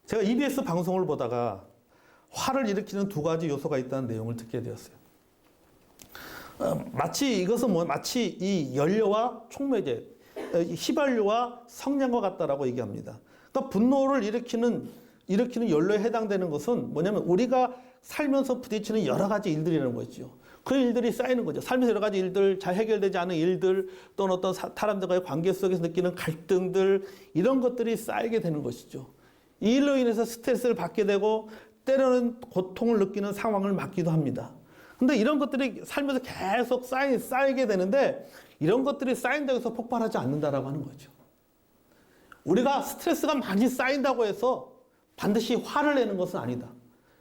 제가 EBS 방송을 보다가 화를 일으키는 두 가지 요소가 있다는 내용을 듣게 되었어요. 마치 이것은 마치 이 연료와 촉매제, 휘발유와 성냥과 같다라고 얘기합니다. 그러니까 분노를 일으키는 연료에 해당되는 것은 뭐냐면 우리가 살면서 부딪히는 여러 가지 일들이라는 거죠. 그 일들이 쌓이는 거죠. 살면서 여러 가지 일들, 잘 해결되지 않은 일들, 또는 어떤 사람들과의 관계 속에서 느끼는 갈등들, 이런 것들이 쌓이게 되는 것이죠. 이 일로 인해서 스트레스를 받게 되고 때로는 고통을 느끼는 상황을 맞기도 합니다. 근데 이런 것들이 살면서 계속 쌓이게 되는데 이런 것들이 쌓인다고 해서 폭발하지 않는다라고 하는 거죠. 우리가 스트레스가 많이 쌓인다고 해서 반드시 화를 내는 것은 아니다.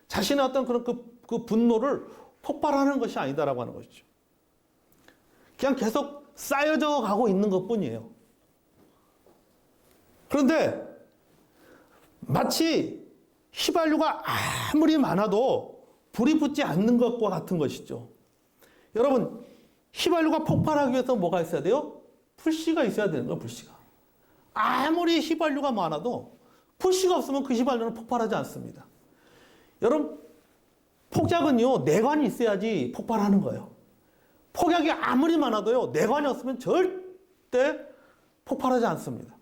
자신의 어떤 그런 그 분노를 폭발하는 것이 아니다라고 하는 것이죠. 그냥 계속 쌓여져 가고 있는 것 뿐이에요. 그런데 마치 휘발유가 아무리 많아도 불이 붙지 않는 것과 같은 것이죠. 여러분, 휘발유가 폭발하기 위해서 뭐가 있어야 돼요? 불씨가 있어야 되는 거예요, 불씨가. 아무리 휘발유가 많아도 불씨가 없으면 그 휘발유는 폭발하지 않습니다. 여러분, 폭약은요, 내관이 있어야지 폭발하는 거예요. 폭약이 아무리 많아도요, 내관이 없으면 절대 폭발하지 않습니다.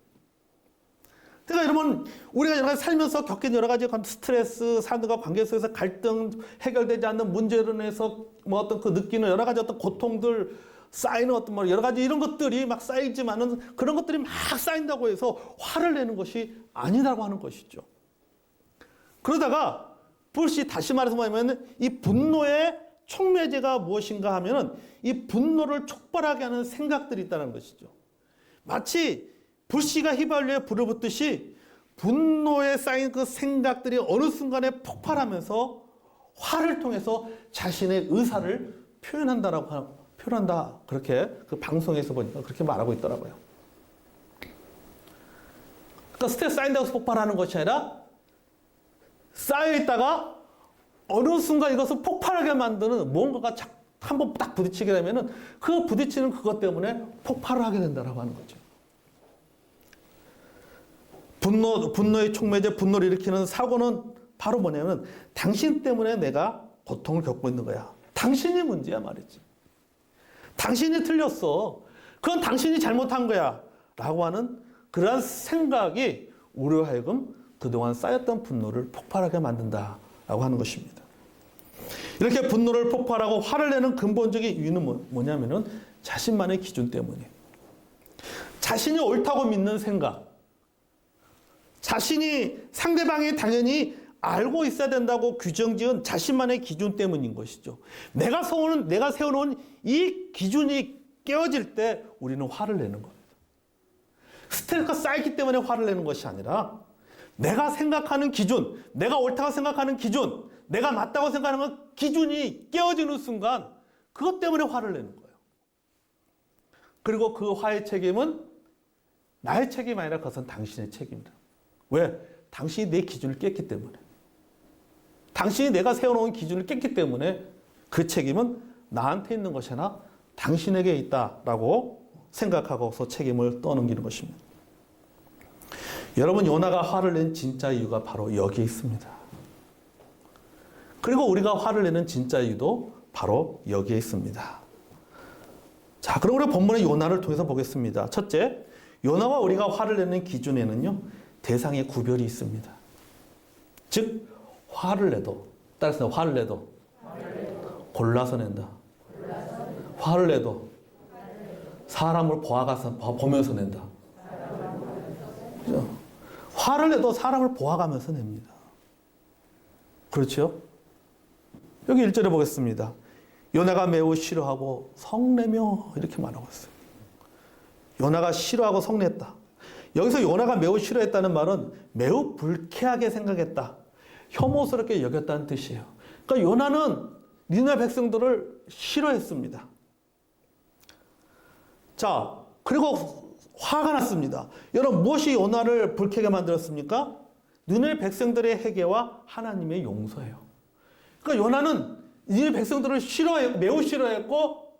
그러니까 여러분, 우리가 여러 가지 살면서 겪은 여러 가지 스트레스, 사람들과 관계 속에서 갈등, 해결되지 않는 문제로 인해서 뭐 어떤 그 느끼는 여러 가지 어떤 고통들, 쌓이는 어떤 뭐 여러 가지 이런 것들이 막 쌓이지만은 그런 것들이 막 쌓인다고 해서 화를 내는 것이 아니라고 하는 것이죠. 그러다가 불씨, 다시 말해서 뭐냐면 이 분노의 촉매제가 무엇인가 하면은 이 분노를 촉발하게 하는 생각들이 있다는 것이죠. 마치 불씨가 휘발유에 불을 붙듯이 분노에 쌓인 그 생각들이 어느 순간에 폭발하면서 화를 통해서 자신의 의사를 표현한다. 그렇게 그 방송에서 보니까 그렇게 말하고 있더라고요. 그러니까 스트레스 쌓인다고 해서 폭발하는 것이 아니라 쌓여있다가 어느 순간 이것을 폭발하게 만드는 뭔가가 한번 딱 부딪히게 되면은 그 부딪히는 그것 때문에 폭발을 하게 된다고 하는 거죠. 분노의 촉매제, 분노를 일으키는 사고는 바로 뭐냐면 당신 때문에 내가 고통을 겪고 있는 거야. 당신이 문제야 말이지. 당신이 틀렸어. 그건 당신이 잘못한 거야. 라고 하는 그러한 생각이 우리로 하여금 그동안 쌓였던 분노를 폭발하게 만든다라고 하는 것입니다. 이렇게 분노를 폭발하고 화를 내는 근본적인 이유는 뭐냐면은 자신만의 기준 때문이에요. 자신이 옳다고 믿는 생각, 자신이 상대방이 당연히 알고 있어야 된다고 규정지은 자신만의 기준 때문인 것이죠. 내가 세워놓은 이 기준이 깨어질 때 우리는 화를 내는 겁니다. 스트레스가 쌓이기 때문에 화를 내는 것이 아니라 내가 생각하는 기준, 내가 옳다고 생각하는 기준, 내가 맞다고 생각하는 기준이 깨어지는 순간 그것 때문에 화를 내는 거예요. 그리고 그 화의 책임은 나의 책임이 아니라 그것은 당신의 책임이다. 왜? 당신이 내 기준을 깼기 때문에. 당신이 내가 세워놓은 기준을 깼기 때문에 그 책임은 나한테 있는 것이 아니라 당신에게 있다라고 생각하고서 책임을 떠넘기는 것입니다. 여러분, 요나가 화를 낸 진짜 이유가 바로 여기에 있습니다. 그리고 우리가 화를 내는 진짜 이유도 바로 여기에 있습니다. 자, 그럼 우리 본문의 요나를 통해서 보겠습니다. 첫째, 요나와 우리가 화를 내는 기준에는요, 대상의 구별이 있습니다. 즉, 화를 내도, 따라서 화를 내도 골라서 낸다. 화를 내도 사람을 보면서 낸다. 그렇죠? 화를 내도 사람을 보아가면서 냅니다. 그렇죠? 여기 1절에 보겠습니다. 요나가 매우 싫어하고 성내며 이렇게 말하고 있어요. 요나가 싫어하고 성냈다. 여기서 요나가 매우 싫어했다는 말은 매우 불쾌하게 생각했다. 혐오스럽게 여겼다는 뜻이에요. 그러니까 요나는 니네 백성들을 싫어했습니다. 자, 그리고 화가 났습니다. 여러분, 무엇이 요나를 불쾌하게 만들었습니까? 니네 백성들의 회개와 하나님의 용서예요. 그러니까 요나는 니네 백성들을 매우 싫어했고,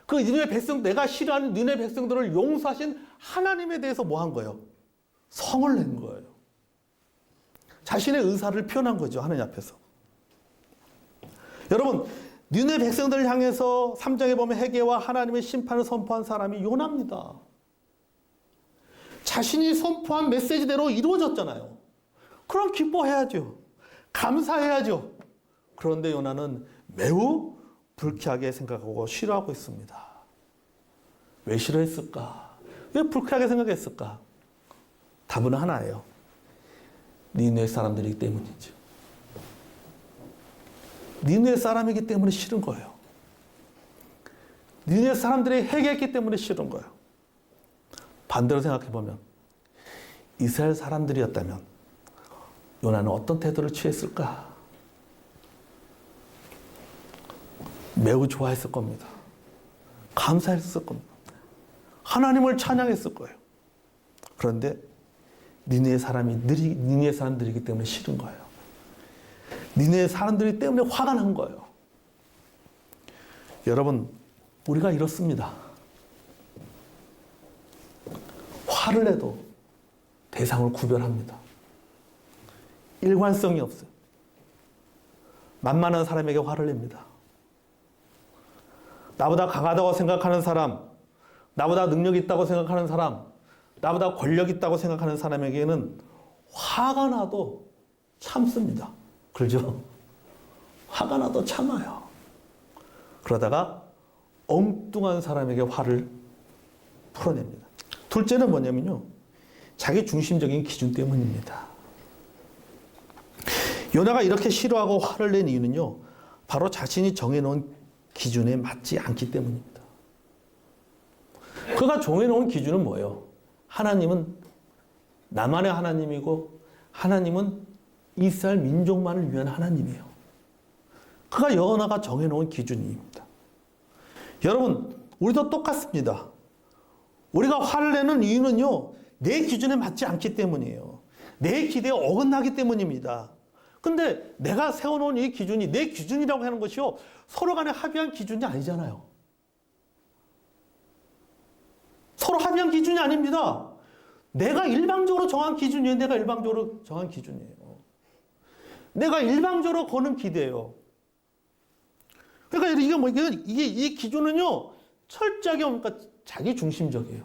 그 니네 내가 싫어하는 니네 백성들을 용서하신 하나님에 대해서 뭐 한 거예요? 성을 낸 거예요. 자신의 의사를 표현한 거죠. 하나님 앞에서. 여러분, 니네 백성들을 향해서 3장에 보면 회개와 하나님의 심판을 선포한 사람이 요나입니다. 자신이 선포한 메시지대로 이루어졌잖아요. 그럼 기뻐해야죠. 감사해야죠. 그런데 요나는 매우 불쾌하게 생각하고 싫어하고 있습니다. 왜 싫어했을까? 왜 불쾌하게 생각했을까? 답은 하나예요. 니네 사람들이기 때문이죠. 니네 사람이기 때문에 싫은 거예요. 니네 사람들이 회개했기 때문에 싫은 거예요. 반대로 생각해보면 이스라엘 사람들이었다면 요나는 어떤 태도를 취했을까? 매우 좋아했을 겁니다. 감사했을 겁니다. 하나님을 찬양했을 거예요. 그런데 니네 사람들이기 때문에 싫은 거예요. 니네 사람들이 때문에 화가 난 거예요. 여러분, 우리가 이렇습니다. 화를 내도 대상을 구별합니다. 일관성이 없어요. 만만한 사람에게 화를 냅니다. 나보다 강하다고 생각하는 사람, 나보다 능력 있다고 생각하는 사람, 나보다 권력 있다고 생각하는 사람에게는 화가 나도 참습니다. 그렇죠? 화가 나도 참아요. 그러다가 엉뚱한 사람에게 화를 풀어냅니다. 둘째는 뭐냐면요, 자기 중심적인 기준 때문입니다. 요나가 이렇게 싫어하고 화를 낸 이유는요, 바로 자신이 정해놓은 기준에 맞지 않기 때문입니다. 그가 정해놓은 기준은 뭐예요? 하나님은 나만의 하나님이고 하나님은 이스라엘 민족만을 위한 하나님이에요. 그가 요나가 정해놓은 기준입니다. 여러분, 우리도 똑같습니다. 우리가 화를 내는 이유는요, 내 기준에 맞지 않기 때문이에요. 내 기대에 어긋나기 때문입니다. 근데 내가 세워놓은 이 기준이 내 기준이라고 하는 것이요, 서로 간에 합의한 기준이 아니잖아요. 서로 합의한 기준이 아닙니다. 내가 일방적으로 정한 기준이에요. 내가 일방적으로 정한 기준이에요. 내가 일방적으로 거는 기대예요. 그러니까 이게 뭐, 이 기준은요, 철저하게 뭡니까? 자기 중심적이에요.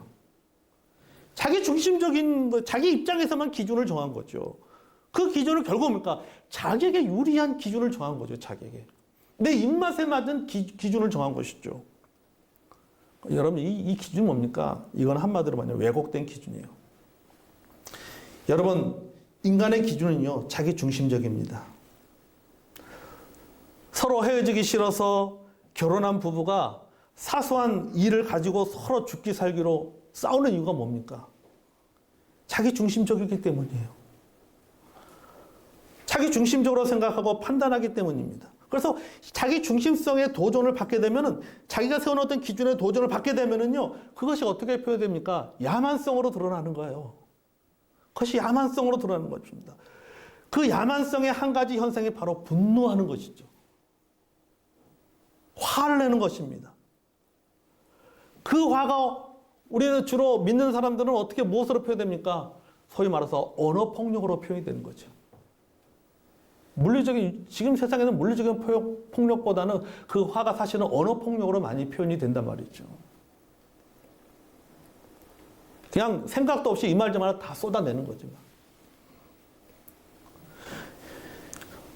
자기 중심적인, 자기 입장에서만 기준을 정한 거죠. 그 기준은 결국 뭡니까? 자기에게 유리한 기준을 정한 거죠, 자기에게. 내 입맛에 맞은 기준을 정한 것이죠. 여러분, 이 기준이 뭡니까? 이건 한마디로 말하면 왜곡된 기준이에요. 여러분, 인간의 기준은요, 자기 중심적입니다. 서로 헤어지기 싫어서 결혼한 부부가 사소한 일을 가지고 서로 죽기 살기로 싸우는 이유가 뭡니까? 자기 중심적이기 때문이에요. 자기 중심적으로 생각하고 판단하기 때문입니다. 그래서 자기 중심성의 도전을 받게 되면은, 자기가 세워놓은 기준의 도전을 받게 되면은요, 그것이 어떻게 표현됩니까? 야만성으로 드러나는 거예요. 그것이 야만성으로 드러나는 것입니다. 그 야만성의 한 가지 현상이 바로 분노하는 것이죠. 화를 내는 것입니다. 그 화가 우리는 주로 믿는 사람들은 어떻게 무엇으로 표현됩니까? 소위 말해서 언어 폭력으로 표현이 되는 거죠. 물리적인, 지금 세상에는 물리적인 폭력보다는 그 화가 사실은 언어 폭력으로 많이 표현이 된단 말이죠. 그냥 생각도 없이 이 말 저 말 다 쏟아내는 거죠.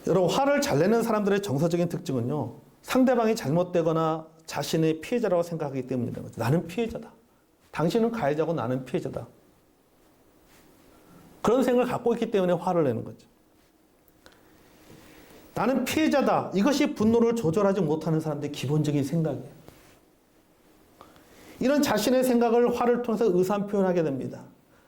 여러분, 화를 잘 내는 사람들의 정서적인 특징은요, 상대방이 잘못되거나 자신의 피해자라고 생각하기 때문이라는 거죠. 나는 피해자다. 당신은 가해자고 나는 피해자다. 그런 생각을 갖고 있기 때문에 화를 내는 거죠. 나는 피해자다. 이것이 분노를 조절하지 못하는 사람들의 기본적인 생각이에요. 이런 자신의 생각을 화를 통해서 의사 표현하게 됩니다.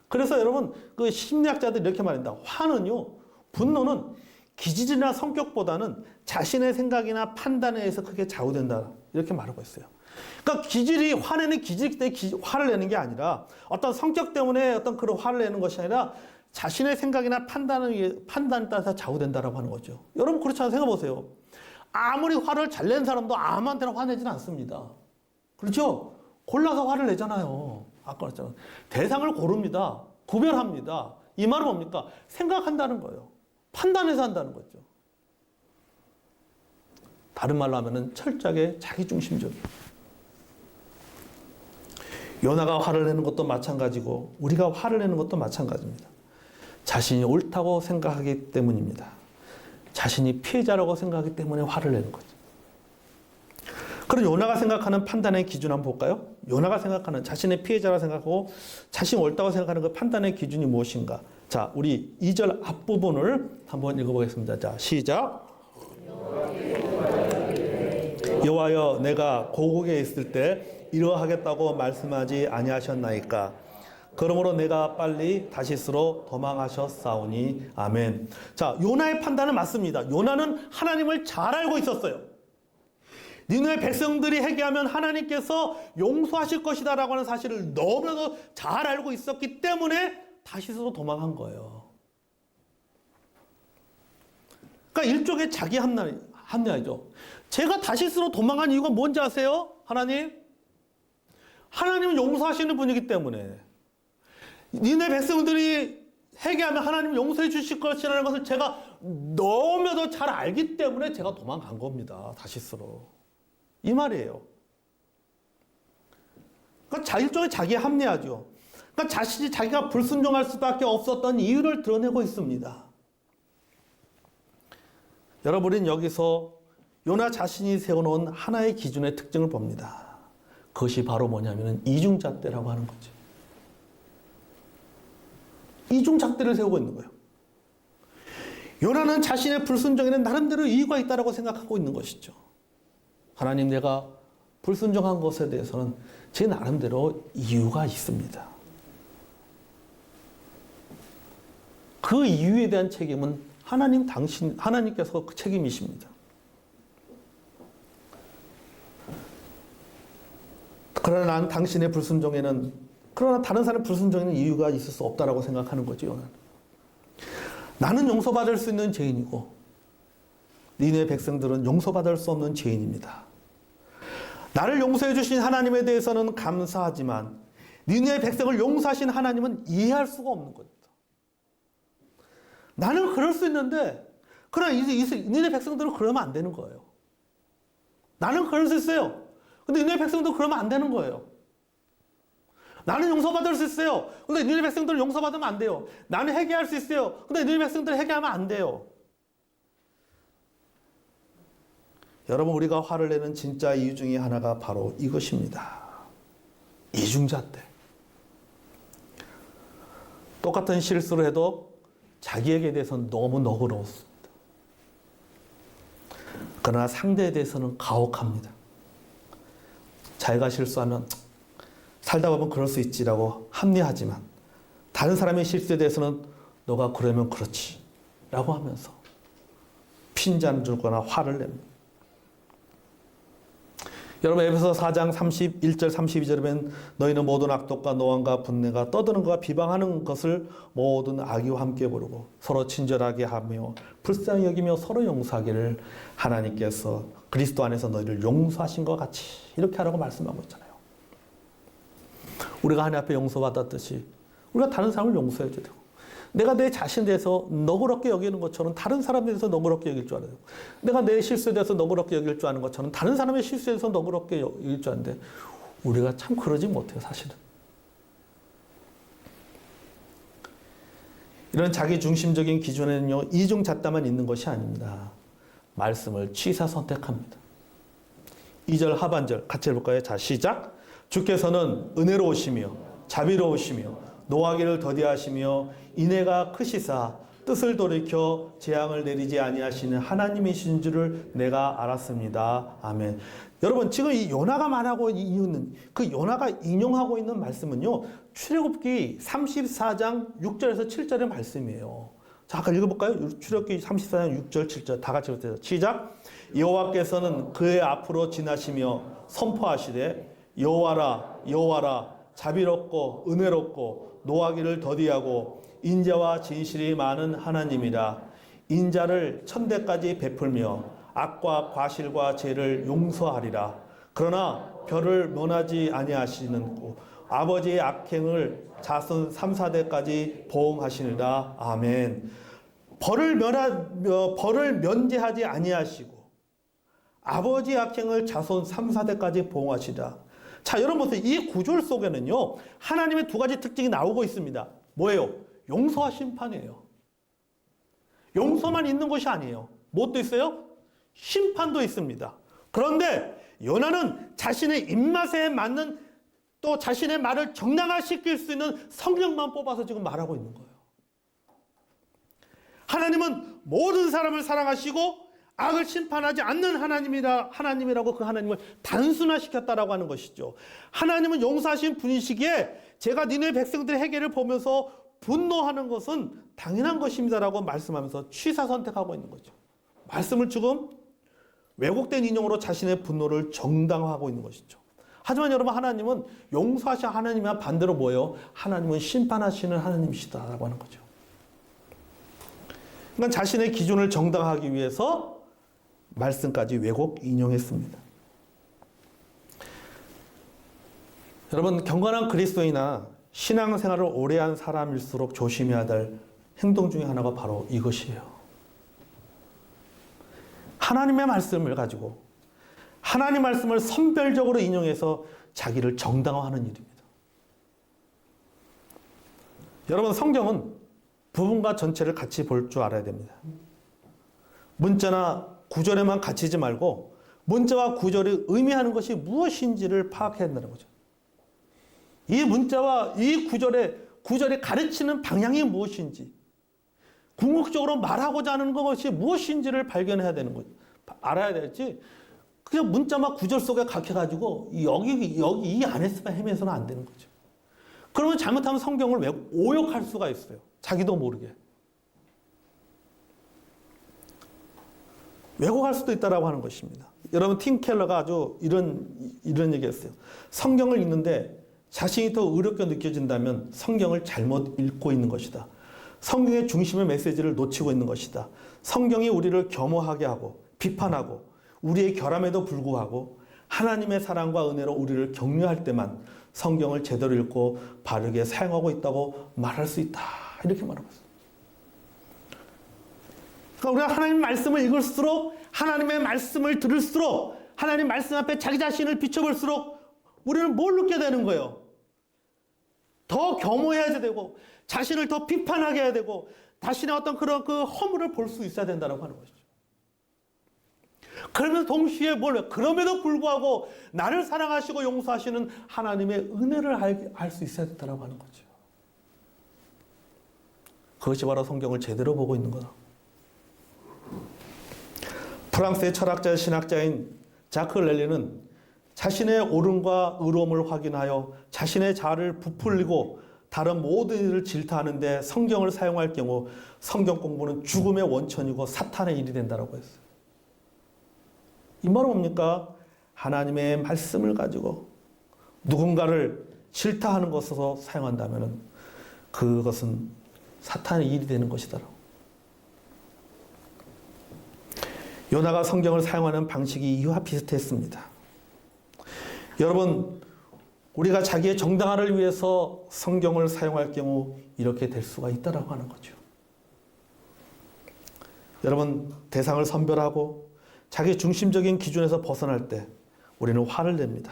그래서 여러분, 그 심리학자들이 이렇게 말합니다. 화는요, 분노는 기질이나 성격보다는 자신의 생각이나 판단에 의해서 크게 좌우된다. 이렇게 말하고 있어요. 그러니까 기질이, 화내는 기질 때문에 화를 내는 게 아니라, 어떤 성격 때문에 어떤 그런 화를 내는 것이 아니라 자신의 생각이나 판단에 따라서 좌우된다라고 하는 거죠. 여러분, 그렇지 않아요? 생각해 보세요. 아무리 화를 잘 내는 사람도 아무한테나 화내지는 않습니다. 그렇죠? 골라서 화를 내잖아요. 아까 그랬잖아요. 대상을 고릅니다. 구별합니다. 이 말은 뭡니까? 생각한다는 거예요. 판단해서 한다는 거죠. 다른 말로 하면은 철저하게 자기중심적이에요. 요나가 화를 내는 것도 마찬가지고 우리가 화를 내는 것도 마찬가지입니다. 자신이 옳다고 생각하기 때문입니다. 자신이 피해자라고 생각하기 때문에 화를 내는 거죠. 그럼 요나가 생각하는 판단의 기준 한번 볼까요? 요나가 생각하는 자신의 피해자라고 생각하고 자신이 옳다고 생각하는 그 판단의 기준이 무엇인가? 자, 우리 2절 앞부분을 한번 읽어보겠습니다. 자, 시작. 여호와여, 내가 고국에 있을 때 이러하겠다고 말씀하지 아니하셨나이까? 그러므로 내가 빨리 다시스로 도망하셨사오니. 아멘. 자, 요나의 판단은 맞습니다. 요나는 하나님을 잘 알고 있었어요. 니느웨 백성들이 회개하면 하나님께서 용서하실 것이다라고 하는 사실을 너무나도 잘 알고 있었기 때문에 다시스로 도망한 거예요. 그러니까 일종의 자기 합리화죠. 제가 다시스로 도망한 이유가 뭔지 아세요? 하나님은 용서하시는 분이기 때문에. 니네 백성들이 회개하면 하나님 용서해 주실 것이라는 것을 제가 너무나도 잘 알기 때문에 제가 도망간 겁니다. 다시스로. 이 말이에요. 그러니까 일종의 자기 합리화죠. 그러니까 자기가 불순종할 수밖에 없었던 이유를 드러내고 있습니다. 여러분은 여기서 요나 자신이 세워놓은 하나의 기준의 특징을 봅니다. 그것이 바로 뭐냐면 이중잣대라고 하는 거죠. 이중잣대를 세우고 있는 거예요. 요나는 자신의 불순종에는 나름대로 이유가 있다고 생각하고 있는 것이죠. 하나님, 내가 불순종한 것에 대해서는 제 나름대로 이유가 있습니다. 그 이유에 대한 책임은 하나님께서 그 책임이십니다. 그러나 난 당신의 불순종에는, 그러나 다른 사람의 불순종에는 이유가 있을 수 없다라고 생각하는 거죠. 나는 용서받을 수 있는 죄인이고 니네 백성들은 용서받을 수 없는 죄인입니다. 나를 용서해 주신 하나님에 대해서는 감사하지만 니네 백성을 용서하신 하나님은 이해할 수가 없는 겁니다. 나는 그럴 수 있는데 그러나 니네 백성들은 그러면 안 되는 거예요. 나는 그럴 수 있어요. 근데 니네 백성들은 그러면 안 되는 거예요. 나는 용서받을 수 있어요. 근데 니네 백성들은 용서받으면 안 돼요. 나는 회개할 수 있어요. 근데 니네 백성들은 회개하면 안 돼요. 여러분, 우리가 화를 내는 진짜 이유 중에 하나가 바로 이것입니다. 이중잣대. 똑같은 실수를 해도 자기에게 대해서는 너무 너그러웠습니다. 그러나 상대에 대해서는 가혹합니다. 자기가 실수하면 살다 보면 그럴 수 있지라고 합리하지만 다른 사람의 실수에 대해서는 너가 그러면 그렇지 라고 하면서 핀잔 주거나 화를 냅니다. 여러분, 에베소 4장 31절 32절에 보면 너희는 모든 악독과 노함과 분내가 떠드는 것과 비방하는 것을 모든 악의와 함께 부르고 서로 친절하게 하며 불쌍히 여기며 서로 용서하기를 하나님께서 그리스도 안에서 너희를 용서하신 것 같이 이렇게 하라고 말씀하고 있잖아요. 우리가 하나님 앞에 용서받았듯이 우리가 다른 사람을 용서해줘야 되고, 내가 내 자신에 대해서 너그럽게 여기는 것처럼 다른 사람에 대해서 너그럽게 여길 줄 알아요. 내가 내 실수에 대해서 너그럽게 여길 줄 아는 것처럼 다른 사람의 실수에 대해서 너그럽게 여길 줄 아는데 우리가 참 그러지 못해요, 사실은. 이런 자기중심적인 기준에는요, 이중잣대만 있는 것이 아닙니다. 말씀을 취사 선택합니다. 2절 하반절 같이 해볼까요? 자, 시작. 주께서는 은혜로우시며 자비로우시며 노하기를 더디하시며 인애가 크시사 뜻을 돌이켜 재앙을 내리지 아니하시는 하나님이신 줄을 내가 알았습니다. 아멘. 여러분, 지금 이 요나가 말하고 있는 그 요나가 인용하고 있는 말씀은요, 출애굽기 34장 6절에서 7절의 말씀이에요. 자, 아까 읽어볼까요? 출애굽기 34장 6절 7절 다 같이 읽어요. 시작. 여호와께서는 그의 앞으로 지나시며 선포하시되 여호와라 여호와라 자비롭고 은혜롭고 노하기를 더디하고 인자와 진실이 많은 하나님이라. 인자를 천대까지 베풀며 악과 과실과 죄를 용서하리라. 그러나 별을 면하지 아니하시는 아버지의 악행을 자손 3, 4대까지 보응하시리라. 아멘. 벌을 면제하지 아니하시고 아버지 악행을 자손 3, 4대까지 보응하시라. 자, 여러분 보세요. 이 구절 속에는요, 하나님의 두 가지 특징이 나오고 있습니다. 뭐예요? 용서와 심판이에요. 용서만 있는 것이 아니에요. 무엇도 있어요? 심판도 있습니다. 그런데 요나는 자신의 입맛에 맞는, 또 자신의 말을 정당화시킬 수 있는 성령만 뽑아서 지금 말하고 있는 거예요. 하나님은 모든 사람을 사랑하시고 악을 심판하지 않는 하나님이라고 그 하나님을 단순화시켰다라고 하는 것이죠. 하나님은 용서하신 분이시기에 제가 니네 백성들의 해결을 보면서 분노하는 것은 당연한 것입니다라고 말씀하면서 취사 선택하고 있는 거죠. 말씀을 지금 왜곡된 인용으로 자신의 분노를 정당화하고 있는 것이죠. 하지만 여러분, 하나님은 용서하신 하나님이랑 반대로 뭐예요? 하나님은 심판하시는 하나님이시다라고 하는 거죠. 그러니까 자신의 기준을 정당화하기 위해서 말씀까지 왜곡 인용했습니다. 여러분, 경건한 그리스도인이나 신앙생활을 오래 한 사람일수록 조심해야 될 행동 중에 하나가 바로 이것이에요. 하나님의 말씀을 가지고 하나님 말씀을 선별적으로 인용해서 자기를 정당화하는 일입니다. 여러분, 성경은 부분과 전체를 같이 볼 줄 알아야 됩니다. 문자나 구절에만 갇히지 말고 문자와 구절이 의미하는 것이 무엇인지를 파악해야 한다는 거죠. 이 문자와 이 구절이 가르치는 방향이 무엇인지, 궁극적으로 말하고자 하는 것이 무엇인지를 발견해야 되는 거죠. 알아야 될지, 그냥 문자만 구절 속에 갇혀가지고 여기 이 안에서만 헤매서는 안 되는 거죠. 그러면 잘못하면 성경을 오역할 수가 있어요. 자기도 모르게. 왜곡할 수도 있다라고 하는 것입니다. 여러분, 팀 켈러가 아주 이런 얘기했어요. 성경을 읽는데 자신이 더 어렵게 느껴진다면 성경을 잘못 읽고 있는 것이다. 성경의 중심의 메시지를 놓치고 있는 것이다. 성경이 우리를 겸허하게 하고 비판하고 우리의 결함에도 불구하고 하나님의 사랑과 은혜로 우리를 격려할 때만 성경을 제대로 읽고 바르게 사용하고 있다고 말할 수 있다. 이렇게 말하고 있어요. 그러니까 우리가 하나님 말씀을 읽을수록, 하나님의 말씀을 들을수록, 하나님 말씀 앞에 자기 자신을 비춰볼수록 우리는 뭘 느끼게 되는 거예요? 더 겸허해야 되고, 자신을 더 비판하게 해야 되고, 자신의 어떤 그런 그 허물을 볼 수 있어야 된다고 하는 것이죠. 그러면서 동시에 그럼에도 불구하고 나를 사랑하시고 용서하시는 하나님의 은혜를 알 수 있어야 된다고 하는 거죠. 그것이 바로 성경을 제대로 보고 있는 거다. 프랑스의 철학자, 신학자인 자크 렐리는 자신의 옳음과 의로움을 확인하여 자신의 자아를 부풀리고 다른 모든 일을 질타하는데 성경을 사용할 경우 성경 공부는 죽음의 원천이고 사탄의 일이 된다고 했어요. 이 말은 뭡니까? 하나님의 말씀을 가지고 누군가를 질타하는 것으로 사용한다면 그것은 사탄의 일이 되는 것이다. 요나가 성경을 사용하는 방식이 이와 비슷했습니다. 여러분, 우리가 자기의 정당화를 위해서 성경을 사용할 경우 이렇게 될 수가 있다고 하는 거죠. 여러분, 대상을 선별하고 자기 중심적인 기준에서 벗어날 때 우리는 화를 냅니다.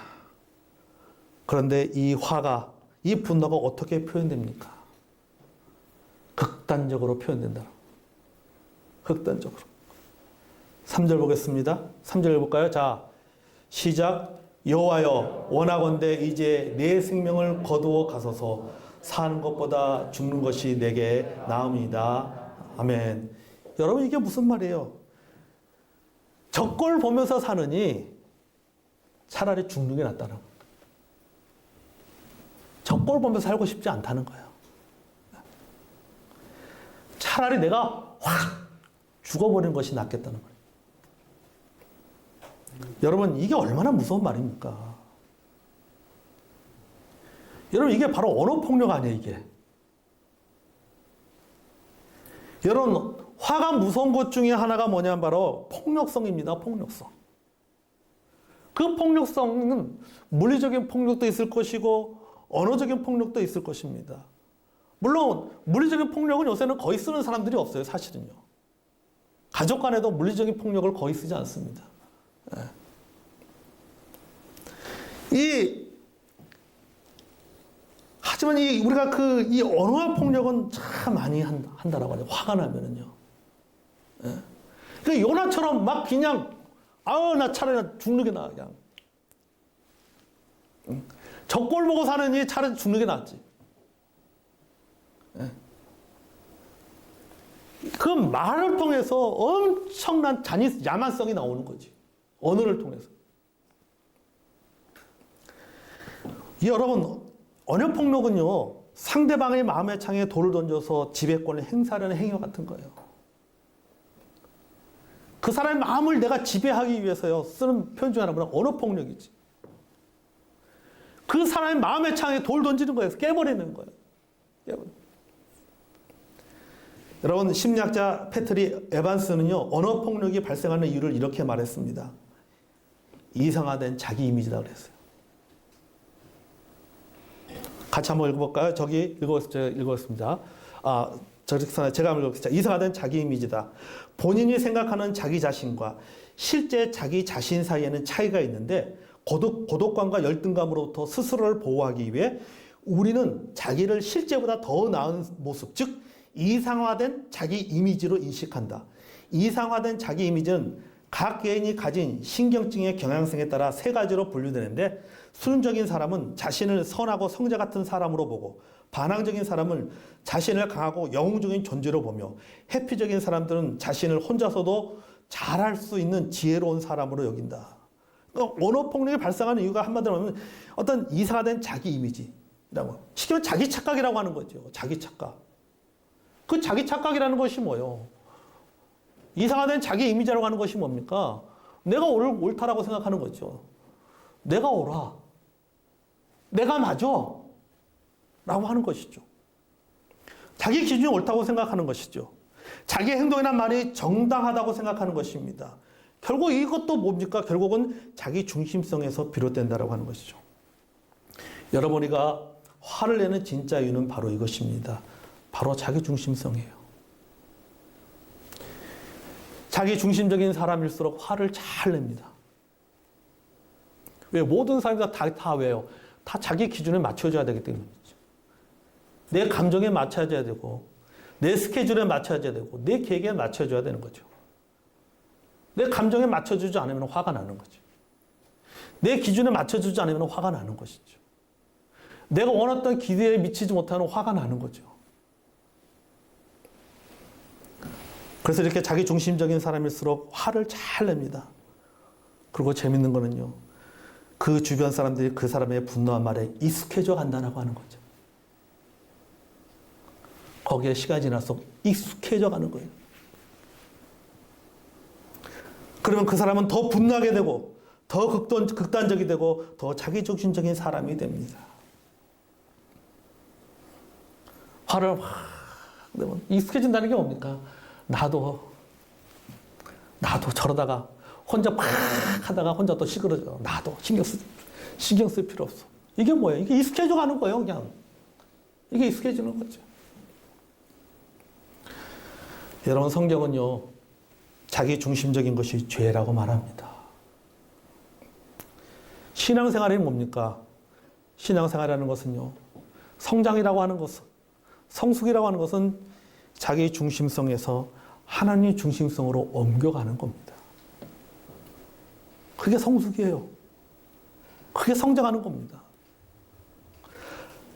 그런데 이 화가, 이 분노가 어떻게 표현됩니까? 극단적으로 표현된다. 극단적으로. 3절 보겠습니다. 3절 볼까요? 자, 시작. 여호와여, 원하건대 이제 내 생명을 거두어 가소서. 사는 것보다 죽는 것이 내게 나음이다. 아멘. 여러분, 이게 무슨 말이에요? 적골 보면서 사느니 차라리 죽는 게 낫다는 거예요. 적골 보면서 살고 싶지 않다는 거예요. 차라리 내가 확 죽어버리는 것이 낫겠다는 거예요. 여러분, 이게 얼마나 무서운 말입니까? 여러분, 이게 바로 언어폭력 아니에요, 이게. 여러분, 화가 무서운 것 중에 하나가 뭐냐면 바로 폭력성입니다, 폭력성. 그 폭력성은 물리적인 폭력도 있을 것이고 언어적인 폭력도 있을 것입니다. 물론 물리적인 폭력은 요새는 거의 쓰는 사람들이 없어요, 사실은요. 가족 간에도 물리적인 폭력을 거의 쓰지 않습니다. 하지만 우리가 이 언어와 폭력은 참 많이 한다라고 하죠. 화가 나면은요. 그러니까 요나처럼 막 그냥, 나 차라리 죽는 게 나아, 그냥. 적골 보고 사느니 차라리 죽는 게 낫지. 그 말을 통해서 엄청난 야만성이 나오는 거지. 언어를 통해서. 여러분, 언어폭력은요, 상대방의 마음의 창에 돌을 던져서 지배권을 행사하려는 행위 같은 거예요. 그 사람의 마음을 내가 지배하기 위해서요, 쓰는 표현 중에 하나는 언어폭력이지. 그 사람의 마음의 창에 돌 던지는 거예요. 깨버리는 거예요. 여러분, 심리학자 패트리 에반스는요, 언어폭력이 발생하는 이유를 이렇게 말했습니다. 이상화된 자기 이미지다 그랬어요. 같이 한번 읽어볼까요? 제가 읽었습니다. 제가 한번 읽었습니다. 이상화된 자기 이미지다. 본인이 생각하는 자기 자신과 실제 자기 자신 사이에는 차이가 있는데 고독감과 열등감으로부터 스스로를 보호하기 위해 우리는 자기를 실제보다 더 나은 모습, 즉 이상화된 자기 이미지로 인식한다. 이상화된 자기 이미지는 각 개인이 가진 신경증의 경향성에 따라 세 가지로 분류되는데, 순응적인 사람은 자신을 선하고 성자 같은 사람으로 보고, 반항적인 사람은 자신을 강하고 영웅적인 존재로 보며, 회피적인 사람들은 자신을 혼자서도 잘할 수 있는 지혜로운 사람으로 여긴다. 그러니까 언어폭력이 발생하는 이유가 한마디로 하면 어떤 이상화된 자기 이미지라고, 쉽게 말하면 자기 착각이라고 하는 거죠. 자기 착각. 그 자기 착각이라는 것이 뭐예요? 이상화된 자기 이미지라고 하는 것이 뭡니까? 내가 옳다라고 생각하는 거죠. 내가 옳아. 내가 맞아. 라고 하는 것이죠. 자기 기준이 옳다고 생각하는 것이죠. 자기 행동이나 말이 정당하다고 생각하는 것입니다. 결국 이것도 뭡니까? 결국은 자기 중심성에서 비롯된다라고 하는 것이죠. 여러분이가 화를 내는 진짜 이유는 바로 이것입니다. 바로 자기 중심성이에요. 자기 중심적인 사람일수록 화를 잘 냅니다. 왜? 모든 사람이 다 왜요? 다 자기 기준에 맞춰줘야 되기 때문이죠. 내 감정에 맞춰줘야 되고, 내 스케줄에 맞춰줘야 되고, 내 계획에 맞춰줘야 되는 거죠. 내 감정에 맞춰주지 않으면 화가 나는 거죠. 내 기준에 맞춰주지 않으면 화가 나는 것이죠. 내가 원했던 기대에 미치지 못하는 화가 나는 거죠. 그래서 이렇게 자기 중심적인 사람일수록 화를 잘 냅니다. 그리고 재밌는 거는요, 그 주변 사람들이 그 사람의 분노한 말에 익숙해져 간다고 하는 거죠. 거기에 시간이 지날수록 익숙해져 가는 거예요. 그러면 그 사람은 더 분노하게 되고, 더 극단적이 되고, 더 자기중심적인 사람이 됩니다. 화를 확 내면 익숙해진다는 게 뭡니까? 나도 저러다가 혼자 팍 하다가 혼자 또 시끄러져. 나도 신경 쓸 필요 없어. 이게 뭐예요? 이게 익숙해져 가는 거예요, 그냥. 이게 익숙해지는 거죠. 여러분, 성경은요, 자기 중심적인 것이 죄라고 말합니다. 신앙생활이 뭡니까? 신앙생활이라는 것은요, 성장이라고 하는 것은, 성숙이라고 하는 것은 자기 중심성에서 하나님 중심성으로 옮겨가는 겁니다. 그게 성숙이에요. 그게 성장하는 겁니다.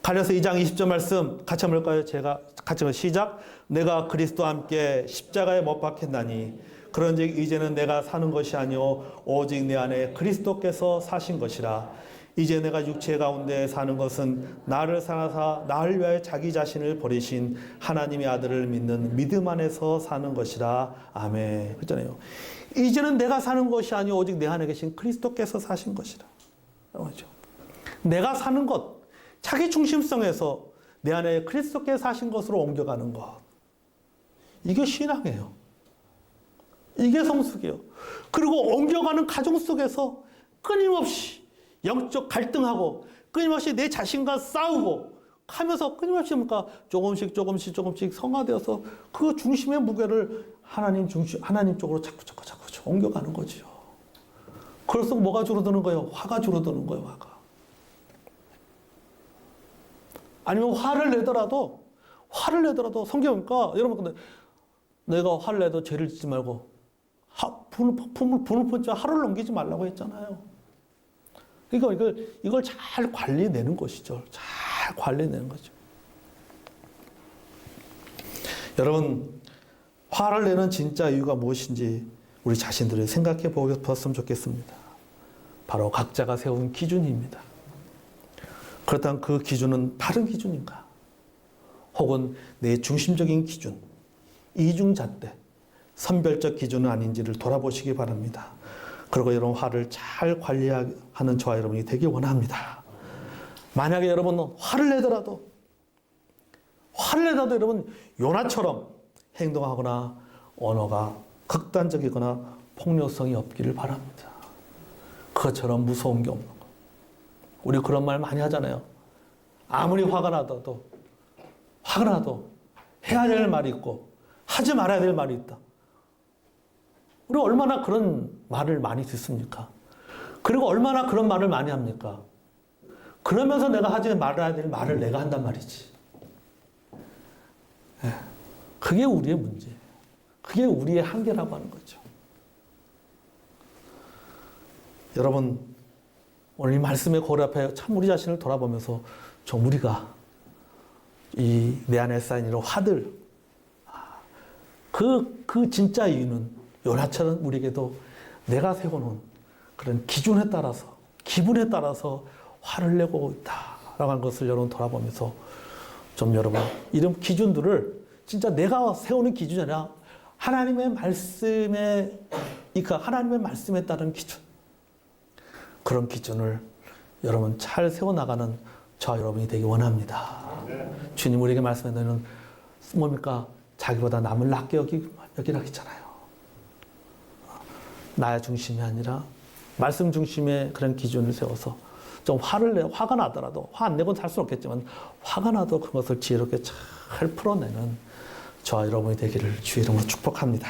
갈라디아서 2장 20절 말씀 같이 한번 볼까요? 제가 같이 한번 시작. 내가 그리스도와 함께 십자가에 못 박혔나니 그런즉 이제는 내가 사는 것이 아니요 오직 내 안에 그리스도께서 사신 것이라. 이제 내가 육체 가운데 사는 것은 나를 사랑하사 나를 위하여 자기 자신을 버리신 하나님의 아들을 믿는 믿음 안에서 사는 것이라. 아멘. 그렇잖아요. 이제는 내가 사는 것이 아니요 오직 내 안에 계신 그리스도께서 사신 것이라. 그렇죠. 내가 사는 것, 자기 중심성에서 내 안에 그리스도께서 사신 것으로 옮겨가는 것. 이게 신앙이에요. 이게 성숙이에요. 그리고 옮겨가는 가정 속에서 끊임없이 영적 갈등하고 끊임없이 내 자신과 싸우고 하면서 끊임없이 뭡니까? 조금씩 성화되어서 그 중심의 무게를 하나님 쪽으로 자꾸 옮겨가는 거죠. 그래서 뭐가 줄어드는 거예요? 화가 줄어드는 거예요, 화가. 아니면 화를 내더라도 성경이니까 여러분, 근데 내가 화를 내도 죄를 짓지 말고 분을 품자 하루를 넘기지 말라고 했잖아요. 그러니까 이걸 잘 관리내는 것이죠. 잘 관리내는 거죠. 여러분, 화를 내는 진짜 이유가 무엇인지 우리 자신들이 생각해 보았으면 좋겠습니다. 바로 각자가 세운 기준입니다. 그렇다면 그 기준은 바른 기준인가? 혹은 내 중심적인 기준, 이중잣대, 선별적 기준은 아닌지를 돌아보시기 바랍니다. 그리고 여러분 화를 잘 관리하는 저와 여러분이 되길 원합니다. 만약에 여러분 화를 내더라도 여러분 요나처럼 행동하거나 언어가 극단적이거나 폭력성이 없기를 바랍니다. 그것처럼 무서운 게 없는 거. 우리 그런 말 많이 하잖아요. 아무리 화가 나도 해야 될 말이 있고 하지 말아야 될 말이 있다. 우리 얼마나 그런 말을 많이 듣습니까? 그리고 얼마나 그런 말을 많이 합니까? 그러면서 내가 하지 말아야 될 말을 내가 한단 말이지. 그게 우리의 문제. 그게 우리의 한계라고 하는 거죠. 여러분, 오늘 이 말씀의 거울 앞에 참 우리 자신을 돌아보면서 좀 우리가 이 내 안에 쌓인 이런 화들, 그 진짜 이유는 요나처럼 우리에게도 내가 세워놓은 그런 기준에 따라서, 기분에 따라서 화를 내고 있다라고 하는 것을 여러분 돌아보면서 좀 여러분 이런 기준들을 진짜 내가 세우는 기준이 아니라 하나님의 말씀에 따른 기준, 그런 기준을 여러분 잘 세워나가는 저와 여러분이 되기 원합니다. 주님 우리에게 말씀해 너는 뭡니까? 자기보다 남을 낮게 여기라 했잖아요. 나의 중심이 아니라 말씀 중심의 그런 기준을 세워서 좀 화가 나더라도, 화 안 내고는 살 수는 없겠지만 화가 나도 그것을 지혜롭게 잘 풀어내는 저와 여러분이 되기를 주의 이름으로 축복합니다.